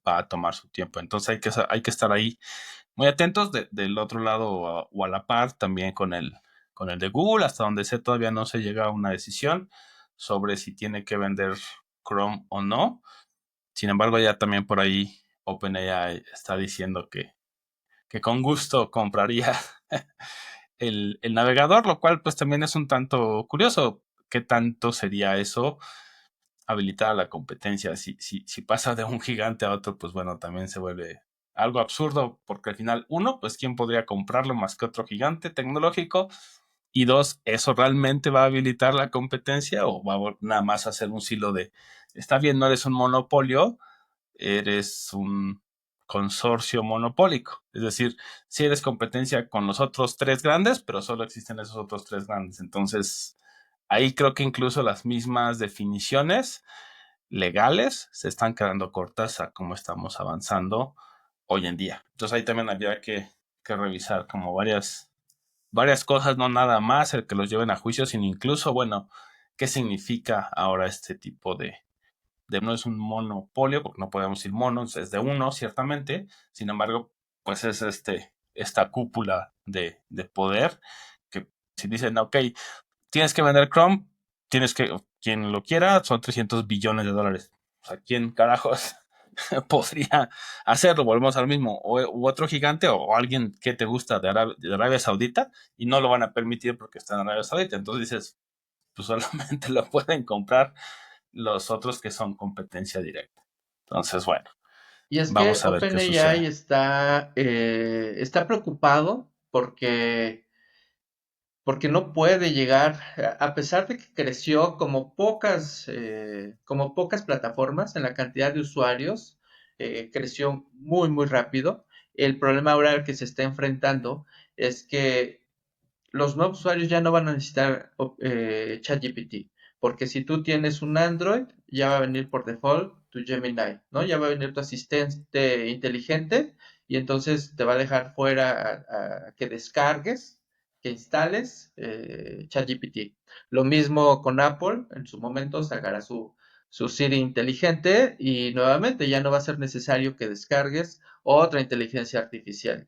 S1: va a tomar su tiempo. Entonces hay que estar ahí muy atentos del otro lado o a la par también con el de Google, hasta donde sé todavía no se llega a una decisión sobre si tiene que vender Chrome o no. Sin embargo, ya también por ahí OpenAI está diciendo que con gusto compraría el navegador, lo cual pues también es un tanto curioso. ¿Qué tanto sería eso habilitar a la competencia? Si pasa de un gigante a otro, pues bueno, también se vuelve algo absurdo, porque al final, uno, pues quién podría comprarlo más que otro gigante tecnológico, y dos, ¿eso realmente va a habilitar la competencia o va a nada más a hacer un silo de, está bien, no eres un monopolio, eres un consorcio monopólico? Es decir, si eres competencia con los otros tres grandes, pero solo existen esos otros tres grandes. Entonces, ahí creo que incluso las mismas definiciones legales se están quedando cortas a cómo estamos avanzando hoy en día. Entonces ahí también habría que revisar como varias cosas, no nada más el que los lleven a juicio, sino incluso, bueno, qué significa ahora este tipo de no es un monopolio, porque no podemos decir monos, es de uno, ciertamente. Sin embargo, pues es esta cúpula de poder que si dicen, ok, tienes que vender Chrome, quien lo quiera, son 300 billones de dólares. O sea, ¿quién carajos podría hacerlo? Volvemos al mismo. U otro gigante o alguien que te gusta de Arabia Saudita y no lo van a permitir porque está en Arabia Saudita. Entonces dices, pues solamente lo pueden comprar los otros que son competencia directa. Entonces, bueno,
S4: Y es que
S1: vamos a ver qué
S4: OpenAI
S1: sucede.
S4: está preocupado porque no puede llegar, a pesar de que creció como pocas plataformas en la cantidad de usuarios, creció muy, muy rápido. El problema ahora al que se está enfrentando es que los nuevos usuarios ya no van a necesitar ChatGPT, porque si tú tienes un Android, ya va a venir por default tu Gemini, ¿no? Ya va a venir tu asistente inteligente y entonces te va a dejar fuera a que descargues, que instales ChatGPT. Lo mismo con Apple, en su momento sacará su Siri inteligente y nuevamente ya no va a ser necesario que descargues otra inteligencia artificial.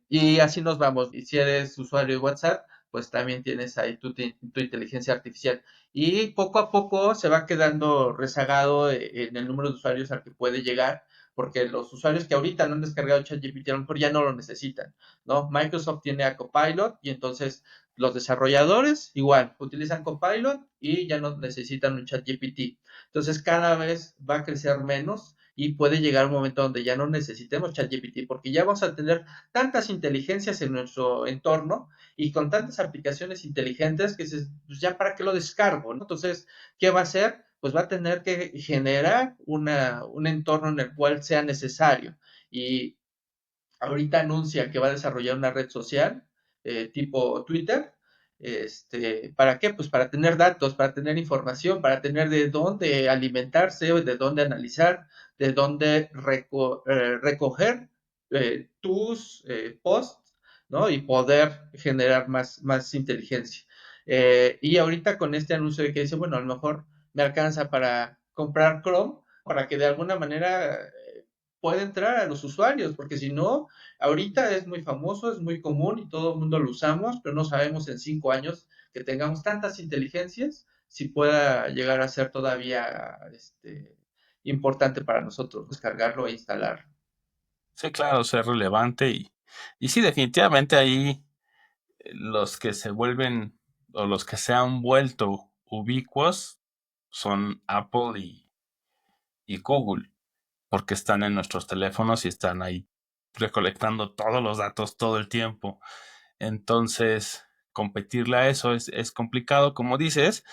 S4: Y así nos vamos. Y si eres usuario de WhatsApp, pues también tienes ahí tu inteligencia artificial. Y poco a poco se va quedando rezagado en el número de usuarios al que puede llegar, porque los usuarios que ahorita no han descargado ChatGPT a lo mejor ya no lo necesitan, ¿no? Microsoft tiene a Copilot y entonces los desarrolladores igual utilizan Copilot y ya no necesitan un ChatGPT. Entonces cada vez va a crecer menos y puede llegar un momento donde ya no necesitemos ChatGPT porque ya vamos a tener tantas inteligencias en nuestro entorno y con tantas aplicaciones inteligentes que pues ya para qué lo descargo, ¿no? Entonces, ¿qué va a hacer? Pues va a tener que generar un entorno en el cual sea necesario. Y ahorita anuncia que va a desarrollar una red social tipo Twitter. ¿Para qué? Pues para tener datos, para tener información, para tener de dónde alimentarse, de dónde analizar, de dónde recoger tus posts, ¿no? Y poder generar más inteligencia. Y ahorita con este anuncio de que dice, bueno, a lo mejor me alcanza para comprar Chrome, para que de alguna manera pueda entrar a los usuarios, porque si no, ahorita es muy famoso, es muy común y todo el mundo lo usamos, pero no sabemos en 5 años que tengamos tantas inteligencias si pueda llegar a ser todavía importante para nosotros descargarlo e instalar.
S1: Sí, claro, ser relevante y sí, definitivamente ahí los que se vuelven o los que se han vuelto ubicuos son Apple y Google, porque están en nuestros teléfonos y están ahí recolectando todos los datos todo el tiempo. Entonces, competirle a eso es complicado, como dices.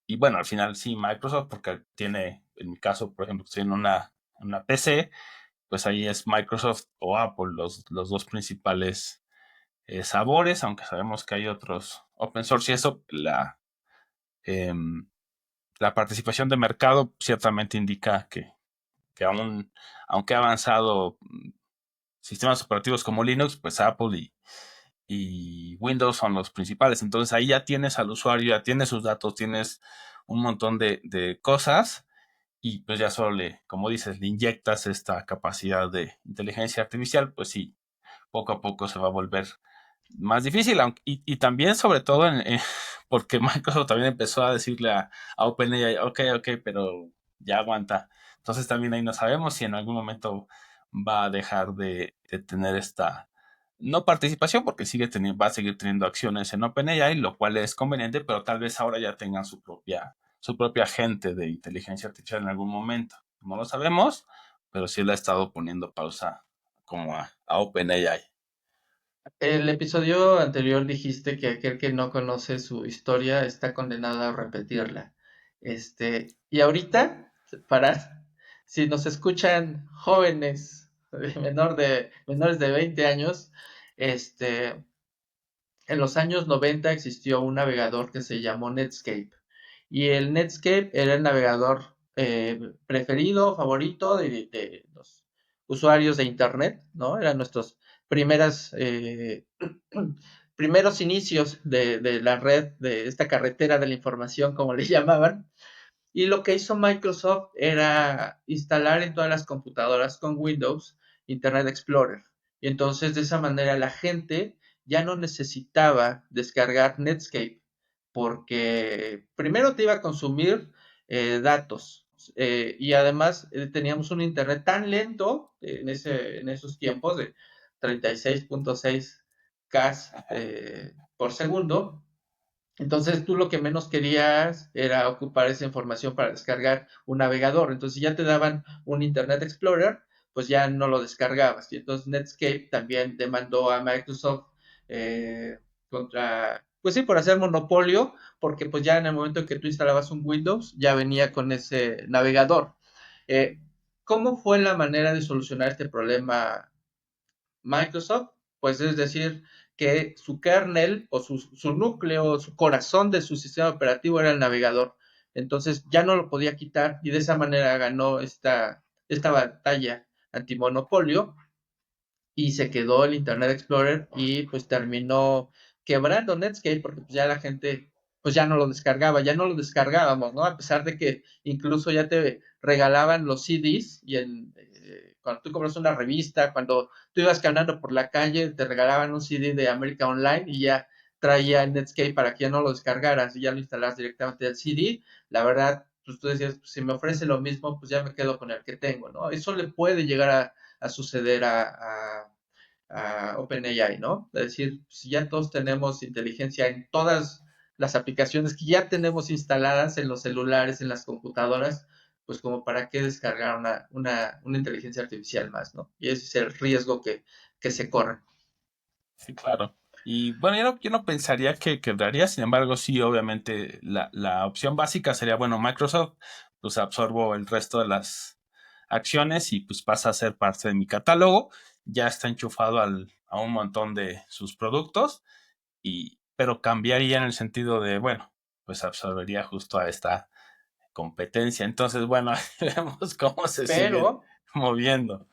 S1: Y bueno, al final sí, Microsoft, porque tiene, en mi caso, por ejemplo, estoy en una PC, pues ahí es Microsoft o Apple los dos principales sabores, aunque sabemos que hay otros open source y eso, em, la participación de mercado ciertamente indica que aún, aunque ha avanzado sistemas operativos como Linux, pues Apple y Windows son los principales. Entonces ahí ya tienes al usuario, ya tienes sus datos, tienes un montón de cosas y pues ya solo como dices, le inyectas esta capacidad de inteligencia artificial, pues sí, poco a poco se va a volver más difícil. Y también sobre todo porque Microsoft también empezó a decirle a OpenAI, ok, pero ya aguanta. Entonces también ahí no sabemos si en algún momento va a dejar de tener esta no participación porque va a seguir teniendo acciones en OpenAI, lo cual es conveniente, pero tal vez ahora ya tengan su propia agente de inteligencia artificial en algún momento. No lo sabemos, pero sí le ha estado poniendo pausa como a OpenAI.
S4: El episodio anterior dijiste que aquel que no conoce su historia está condenado a repetirla. Y ahorita, para, si nos escuchan jóvenes menores de 20 años, en los años 90 existió un navegador que se llamó Netscape. Y el Netscape era el navegador preferido, favorito de los usuarios de Internet, ¿no? Eran nuestros primeras, primeros inicios de la red, de esta carretera de la información, como le llamaban. Y lo que hizo Microsoft era instalar en todas las computadoras con Windows Internet Explorer. Y entonces de esa manera la gente ya no necesitaba descargar Netscape porque primero te iba a consumir datos y además teníamos un Internet tan lento en esos tiempos de 36.6 K por segundo. Entonces tú lo que menos querías era ocupar esa información para descargar un navegador. Entonces si ya te daban un Internet Explorer, pues ya no lo descargabas. Y entonces Netscape también demandó a Microsoft pues sí, por hacer monopolio, porque pues ya en el momento en que tú instalabas un Windows, ya venía con ese navegador. Eh, ¿Cómo fue la manera de solucionar este problema Microsoft? Pues es decir, que su kernel o su núcleo, su corazón de su sistema operativo era el navegador. Entonces ya no lo podía quitar y de esa manera ganó esta batalla antimonopolio y se quedó el Internet Explorer y pues terminó quebrando Netscape porque pues ya la gente pues ya no lo descargaba, ya no lo descargábamos, ¿no? A pesar de que incluso ya te regalaban los CDs y cuando tú compras una revista, cuando tú ibas caminando por la calle, te regalaban un CD de América Online y ya traía Netscape para que ya no lo descargaras y ya lo instalas directamente del CD. La verdad, pues tú decías, pues, si me ofrece lo mismo, pues ya me quedo con el que tengo, ¿no? Eso le puede llegar a suceder a OpenAI, ¿no? Es decir, si ya todos tenemos inteligencia en todas las aplicaciones que ya tenemos instaladas en los celulares, en las computadoras, pues como para qué descargar una inteligencia artificial más, ¿no? Y ese es el riesgo que se corre.
S1: Sí, claro. Y bueno, yo no pensaría que quebraría, sin embargo, sí, obviamente la opción básica sería, bueno, Microsoft, pues absorbo el resto de las acciones y pues pasa a ser parte de mi catálogo, ya está enchufado a un montón de sus productos, pero cambiaría en el sentido de, bueno, pues absorbería justo a esta competencia. Entonces, bueno, vemos cómo se sigue
S4: Pero
S1: moviendo.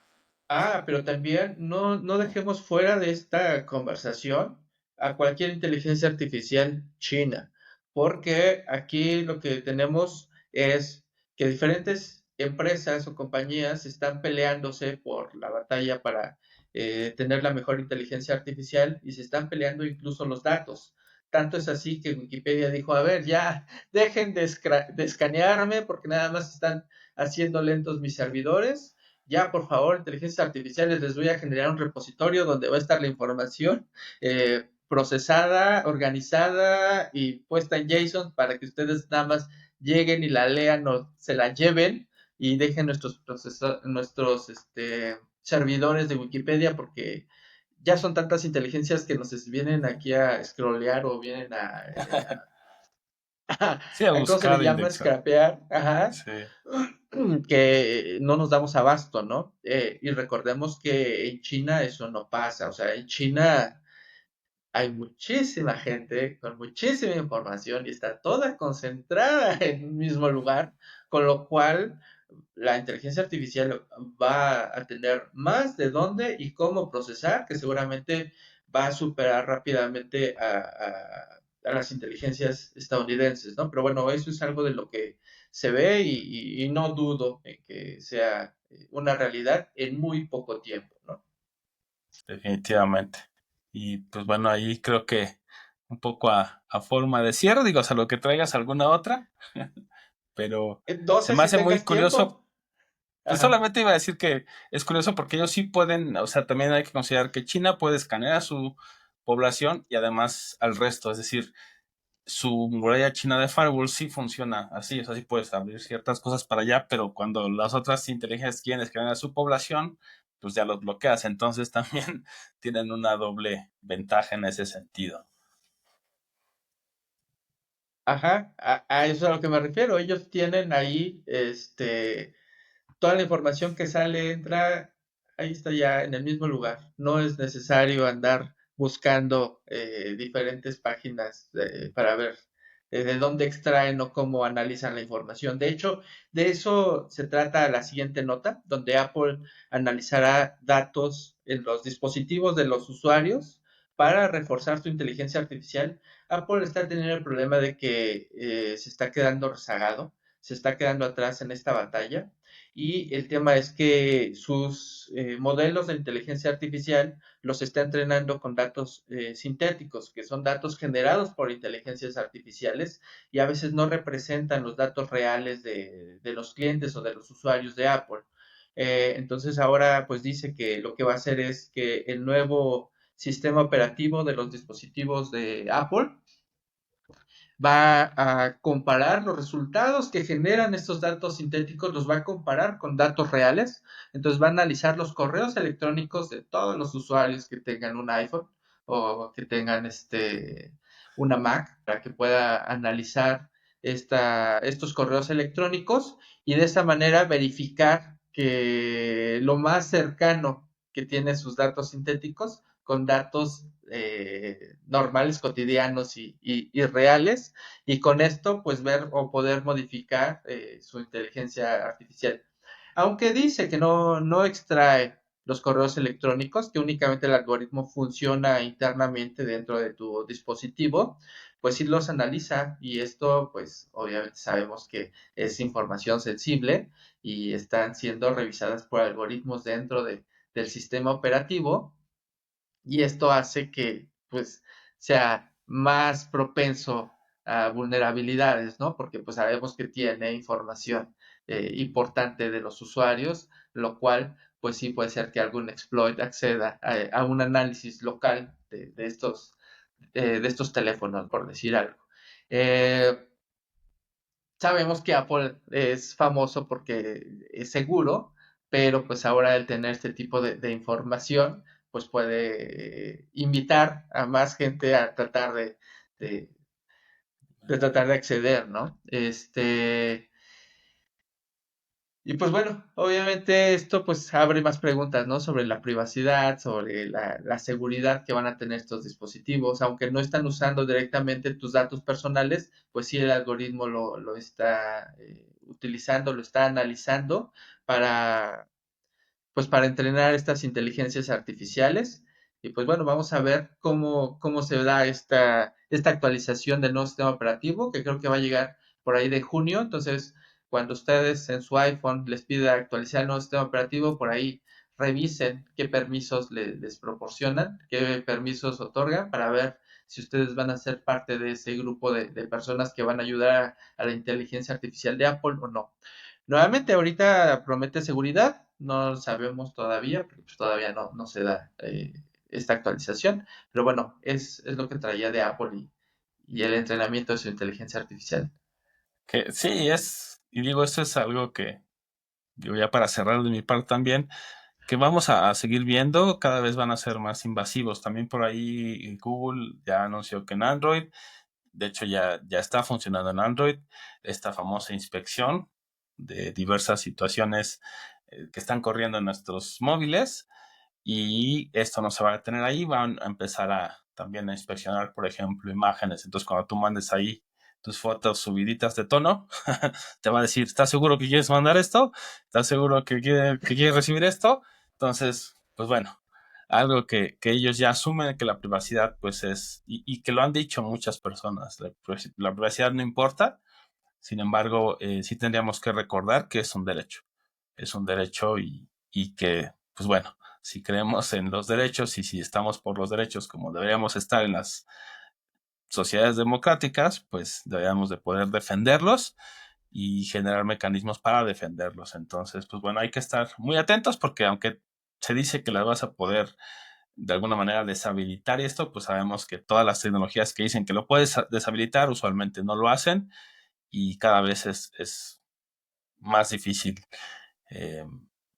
S4: pero también no dejemos fuera de esta conversación a cualquier inteligencia artificial china, porque aquí lo que tenemos es que diferentes empresas o compañías están peleándose por la batalla para tener la mejor inteligencia artificial y se están peleando incluso los datos. Tanto es así que Wikipedia dijo, a ver, ya dejen de escanearme porque nada más están haciendo lentos mis servidores, ya por favor, inteligencias artificiales, les voy a generar un repositorio donde va a estar la información procesada, organizada y puesta en JSON para que ustedes nada más lleguen y la lean o se la lleven y dejen nuestros servidores de Wikipedia porque ya son tantas inteligencias que nos vienen aquí a scrollear o vienen
S1: Sí, a
S4: ¿cómo se le
S1: buscar
S4: llama?
S1: indexar.
S4: Scrapear, ajá,
S1: Sí.
S4: que no nos damos abasto, ¿no? Y recordemos que en China eso no pasa, o sea, en China hay muchísima gente con muchísima información y está toda concentrada en un mismo lugar, con lo cual la inteligencia artificial va a tener más de dónde y cómo procesar, que seguramente va a superar rápidamente a las inteligencias estadounidenses, ¿no? Pero bueno, eso es algo de lo que se ve y no dudo en que sea una realidad en muy poco tiempo, ¿no?
S1: Definitivamente. Y pues bueno, ahí creo que un poco a forma de cierre, digo, o sea, lo que traigas alguna otra, pero
S4: No
S1: se
S4: sé
S1: me
S4: si
S1: hace muy
S4: tengas
S1: curioso.
S4: tiempo.
S1: Pues
S4: Ajá.
S1: solamente iba a decir que es curioso porque ellos sí pueden, o sea, también hay que considerar que China puede escanear a su población y además al resto, es decir, su muralla china de firewall sí funciona así, o sea, sí puedes abrir ciertas cosas para allá, pero cuando las otras inteligencias quieren escanear a su población, pues ya los bloqueas, entonces también tienen una doble ventaja en ese sentido.
S4: Ajá, a eso es a lo que me refiero. Ellos tienen ahí, toda la información que sale, entra, ahí está ya en el mismo lugar. No es necesario andar buscando diferentes páginas para ver de dónde extraen o cómo analizan la información. De hecho, de eso se trata la siguiente nota, donde Apple analizará datos en los dispositivos de los usuarios para reforzar su inteligencia artificial. Apple está teniendo el problema de que se está quedando rezagado, se está quedando atrás en esta batalla y el tema es que sus modelos de inteligencia artificial los está entrenando con datos sintéticos, que son datos generados por inteligencias artificiales y a veces no representan los datos reales de los clientes o de los usuarios de Apple. Entonces ahora pues dice que lo que va a hacer es que el nuevo sistema operativo de los dispositivos de Apple va a comparar los resultados que generan estos datos sintéticos, los va a comparar con datos reales, entonces va a analizar los correos electrónicos de todos los usuarios que tengan un iPhone o que tengan una Mac para que pueda analizar estos correos electrónicos y de esa manera verificar que lo más cercano que tiene sus datos sintéticos con datos normales, cotidianos y reales, y con esto pues ver o poder modificar su inteligencia artificial. Aunque dice que no extrae los correos electrónicos, que únicamente el algoritmo funciona internamente dentro de tu dispositivo, pues sí los analiza y esto pues obviamente sabemos que es información sensible y están siendo revisadas por algoritmos dentro del sistema operativo y esto hace que pues sea más propenso a vulnerabilidades, ¿no? Porque pues sabemos que tiene información importante de los usuarios, lo cual pues sí puede ser que algún exploit acceda a un análisis local de estos teléfonos, por decir algo. Sabemos que Apple es famoso porque es seguro, pero pues ahora el tener este tipo de información, pues puede invitar a más gente a tratar de, tratar de acceder, ¿no? Y pues bueno, obviamente esto pues abre más preguntas, ¿no? Sobre la privacidad, sobre la seguridad que van a tener estos dispositivos, aunque no están usando directamente tus datos personales, pues sí el algoritmo lo está utilizando, lo está analizando para, pues para entrenar estas inteligencias artificiales. Y pues bueno, vamos a ver cómo se da esta actualización del nuevo sistema operativo, que creo que va a llegar por ahí de junio. Entonces, cuando ustedes en su iPhone les pida actualizar el nuevo sistema operativo, por ahí revisen qué permisos les proporcionan, qué permisos otorgan para ver si ustedes van a ser parte de ese grupo de personas que van a ayudar a la inteligencia artificial de Apple o no. Nuevamente, ahorita promete seguridad, no sabemos todavía, porque pues todavía no se da esta actualización, pero bueno, es lo que traía de Apple y el entrenamiento de su inteligencia artificial.
S1: Que sí, y digo, esto es algo que, yo ya para cerrar de mi parte también, que vamos a seguir viendo, cada vez van a ser más invasivos. También por ahí Google ya anunció que en Android, de hecho ya está funcionando en Android, esta famosa inspección de diversas situaciones que están corriendo en nuestros móviles, y esto no se va a detener ahí, van a empezar también a inspeccionar, por ejemplo, imágenes. Entonces, cuando tú mandes ahí tus fotos subiditas de tono, te va a decir, ¿estás seguro que quieres mandar esto? ¿Estás seguro que quieres recibir esto? Entonces, pues bueno, algo que ellos ya asumen que la privacidad pues es, y que lo han dicho muchas personas, la privacidad no importa. Sin embargo, sí tendríamos que recordar que es un derecho, y que, pues bueno, si creemos en los derechos y si estamos por los derechos como deberíamos estar en las sociedades democráticas, pues deberíamos de poder defenderlos y generar mecanismos para defenderlos. Entonces, pues bueno, hay que estar muy atentos, porque aunque se dice que las vas a poder de alguna manera deshabilitar esto, pues sabemos que todas las tecnologías que dicen que lo puedes deshabilitar usualmente no lo hacen, y cada vez es más difícil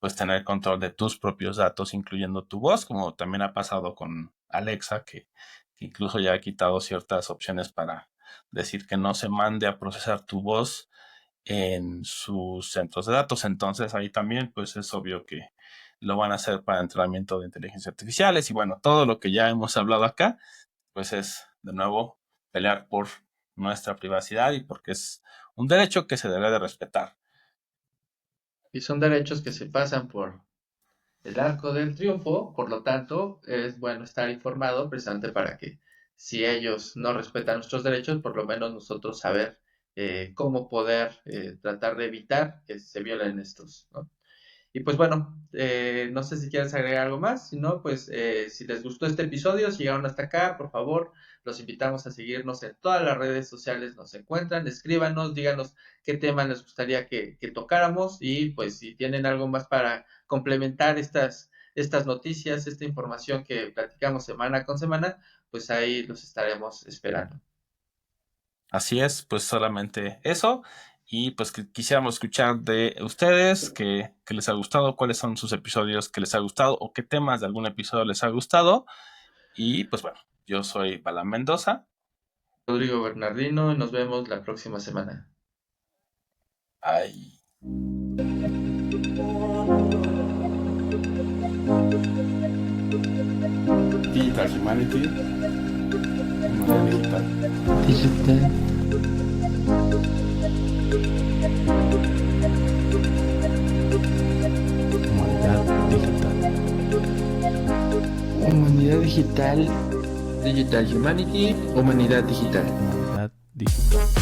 S1: pues tener control de tus propios datos, incluyendo tu voz, como también ha pasado con Alexa, que incluso ya ha quitado ciertas opciones para decir que no se mande a procesar tu voz en sus centros de datos. Entonces ahí también pues es obvio que lo van a hacer para entrenamiento de inteligencia artificiales, y bueno, todo lo que ya hemos hablado acá pues es de nuevo pelear por nuestra privacidad, y porque es un derecho que se debe de respetar.
S4: Y son derechos que se pasan por el arco del triunfo, por lo tanto, es bueno estar informado precisamente para que si ellos no respetan nuestros derechos, por lo menos nosotros saber cómo poder tratar de evitar que se violen estos, ¿no? Y pues bueno, no sé si quieres agregar algo más, si no, pues si les gustó este episodio, si llegaron hasta acá, por favor, los invitamos a seguirnos en todas las redes sociales, nos encuentran, escríbanos, díganos qué tema les gustaría que tocáramos, y pues si tienen algo más para complementar estas noticias, esta información que platicamos semana con semana, pues ahí los estaremos esperando.
S1: Así es, pues solamente eso. Y pues quisiéramos escuchar de ustedes qué les ha gustado, cuáles son sus episodios que les ha gustado, o qué temas de algún episodio les ha gustado. Y pues bueno, yo soy Balam Mendoza.
S4: Rodrigo Bernardino, y nos vemos la próxima semana.
S1: Ay. Digital Humanity. Humanidad digital.
S3: Humanidad digital. Digital Humanity. Humanidad digital.
S1: Humanidad digital.